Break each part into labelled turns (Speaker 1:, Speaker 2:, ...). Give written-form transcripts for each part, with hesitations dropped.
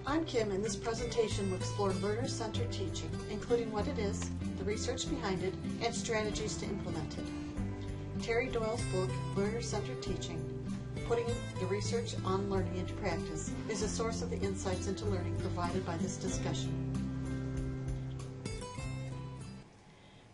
Speaker 1: I'm Kim, and this presentation will explore learner-centered teaching, including what it is, the research behind it, and strategies to implement it. Terry Doyle's book, Learner-Centered Teaching, Putting the Research on Learning into Practice, is a source of the insights into learning provided by this discussion.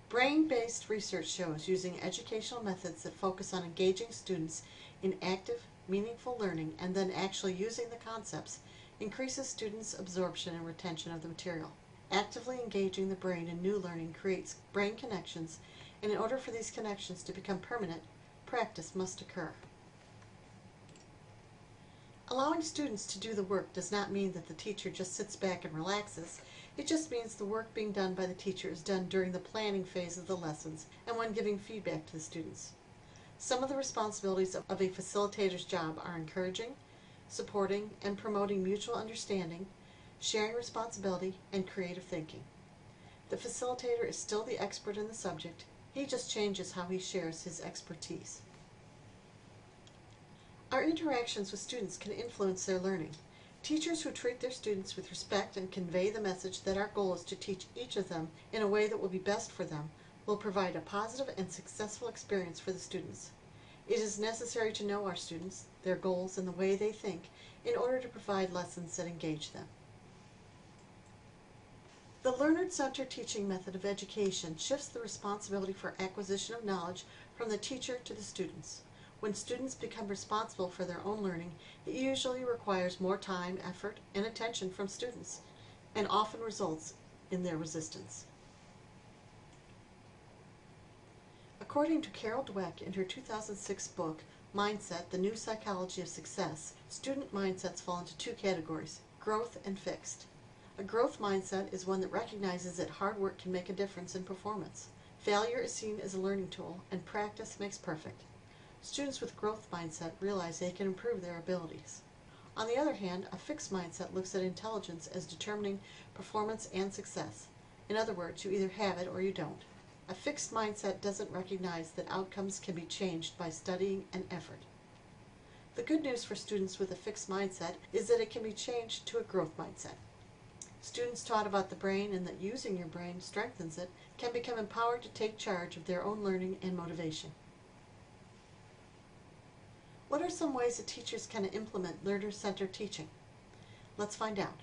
Speaker 1: Brain-based research shows using educational methods that focus on engaging students in active, meaningful learning and then actually using the concepts increases students' absorption and retention of the material. Actively engaging the brain in new learning creates brain connections, and in order for these connections to become permanent, practice must occur. Allowing students to do the work does not mean that the teacher just sits back and relaxes. It just means the work being done by the teacher is done during the planning phase of the lessons and when giving feedback to the students. Some of the responsibilities of a facilitator's job are encouraging, supporting, and promoting mutual understanding, sharing responsibility, and creative thinking. The facilitator is still the expert in the subject. He just changes how he shares his expertise. Our interactions with students can influence their learning. Teachers who treat their students with respect and convey the message that our goal is to teach each of them in a way that will be best for them will provide a positive and successful experience for the students. It is necessary to know our students, their goals, and the way they think in order to provide lessons that engage them. The learner-centered teaching method of education shifts the responsibility for acquisition of knowledge from the teacher to the students. When students become responsible for their own learning, it usually requires more time, effort, and attention from students, and often results in their resistance. According to Carol Dweck in her 2006 book, Mindset, The New Psychology of Success, student mindsets fall into two categories, growth and fixed. A growth mindset is one that recognizes that hard work can make a difference in performance. Failure is seen as a learning tool, and practice makes perfect. Students with growth mindset realize they can improve their abilities. On the other hand, a fixed mindset looks at intelligence as determining performance and success. In other words, you either have it or you don't. A fixed mindset doesn't recognize that outcomes can be changed by studying and effort. The good news for students with a fixed mindset is that it can be changed to a growth mindset. Students taught about the brain and that using your brain strengthens it can become empowered to take charge of their own learning and motivation. What are some ways that teachers can implement learner-centered teaching? Let's find out.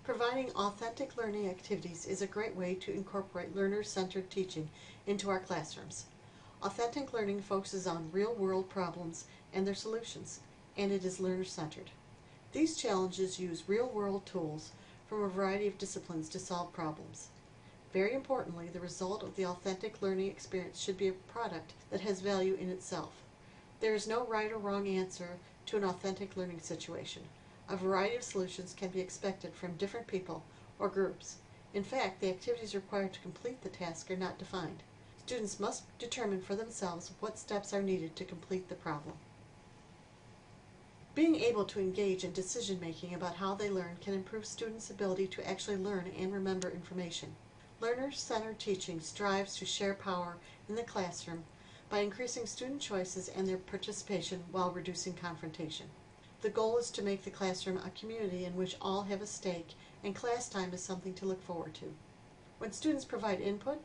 Speaker 1: Providing authentic learning activities is a great way to incorporate learner-centered teaching into our classrooms. Authentic learning focuses on real-world problems and their solutions, and it is learner-centered. These challenges use real-world tools from a variety of disciplines to solve problems. Very importantly, the result of the authentic learning experience should be a product that has value in itself. There is no right or wrong answer to an authentic learning situation. A variety of solutions can be expected from different people or groups. In fact, the activities required to complete the task are not defined. Students must determine for themselves what steps are needed to complete the problem. Being able to engage in decision-making about how they learn can improve students' ability to actually learn and remember information. Learner-centered teaching strives to share power in the classroom by increasing student choices and their participation while reducing confrontation. The goal is to make the classroom a community in which all have a stake, and class time is something to look forward to. When students provide input,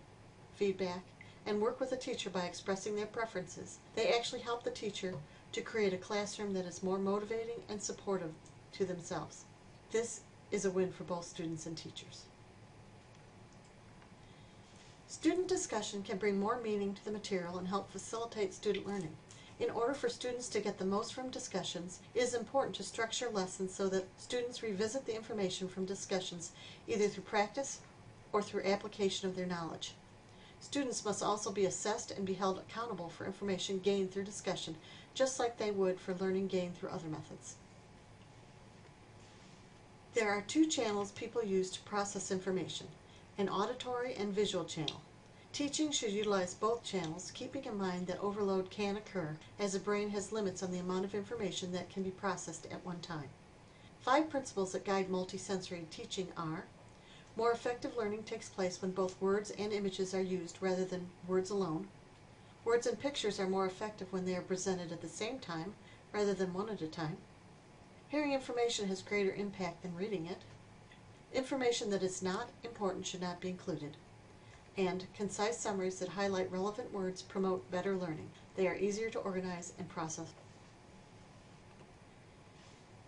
Speaker 1: feedback, and work with the teacher by expressing their preferences, they actually help the teacher to create a classroom that is more motivating and supportive to themselves. This is a win for both students and teachers. Student discussion can bring more meaning to the material and help facilitate student learning. In order for students to get the most from discussions, it is important to structure lessons so that students revisit the information from discussions either through practice or through application of their knowledge. Students must also be assessed and be held accountable for information gained through discussion, just like they would for learning gained through other methods. There are two channels people use to process information, an auditory and visual channel. Teaching should utilize both channels, keeping in mind that overload can occur as the brain has limits on the amount of information that can be processed at one time. 5 principles that guide multisensory teaching are: more effective learning takes place when both words and images are used rather than words alone. Words and pictures are more effective when they are presented at the same time, rather than one at a time. Hearing information has greater impact than reading it. Information that is not important should not be included. And concise summaries that highlight relevant words promote better learning. They are easier to organize and process.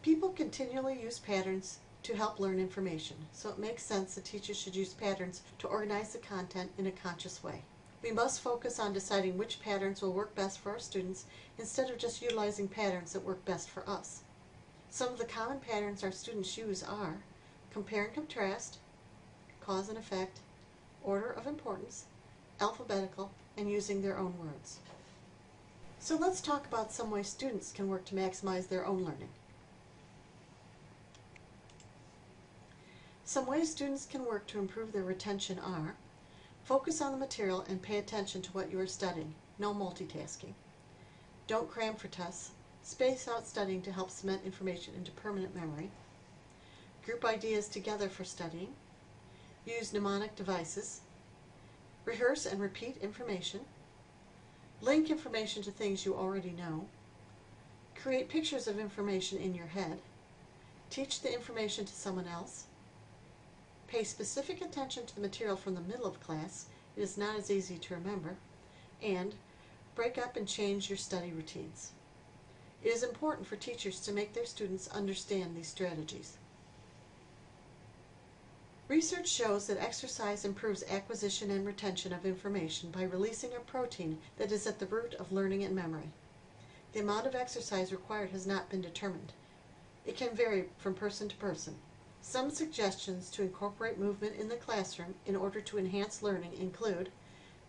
Speaker 1: People continually use patterns to help learn information, so it makes sense that teachers should use patterns to organize the content in a conscious way. We must focus on deciding which patterns will work best for our students instead of just utilizing patterns that work best for us. Some of the common patterns our students use are compare and contrast, cause and effect, order of importance, alphabetical, and using their own words. So let's talk about some ways students can work to maximize their own learning. Some ways students can work to improve their retention are: focus on the material and pay attention to what you are studying. No multitasking. Don't cram for tests. Space out studying to help cement information into permanent memory. Group ideas together for studying. Use mnemonic devices. Rehearse and repeat information. Link information to things you already know. Create pictures of information in your head. Teach the information to someone else. Pay specific attention to the material from the middle of class. It is not as easy to remember. And break up and change your study routines. It is important for teachers to make their students understand these strategies. Research shows that exercise improves acquisition and retention of information by releasing a protein that is at the root of learning and memory. The amount of exercise required has not been determined. It can vary from person to person. Some suggestions to incorporate movement in the classroom in order to enhance learning include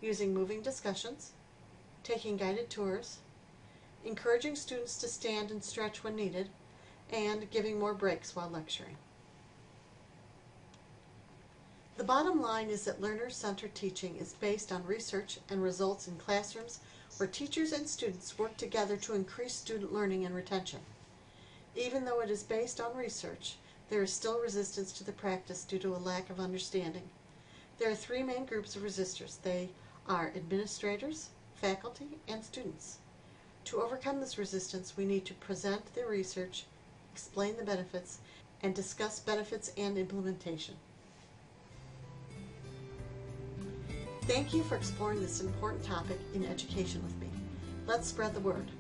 Speaker 1: using moving discussions, taking guided tours, encouraging students to stand and stretch when needed, and giving more breaks while lecturing. The bottom line is that learner-centered teaching is based on research and results in classrooms where teachers and students work together to increase student learning and retention. Even though it is based on research, there is still resistance to the practice due to a lack of understanding. There are three main groups of resistors. They are administrators, faculty, and students. To overcome this resistance, we need to present the research, explain the benefits, and discuss benefits and implementation. Thank you for exploring this important topic in education with me. Let's spread the word.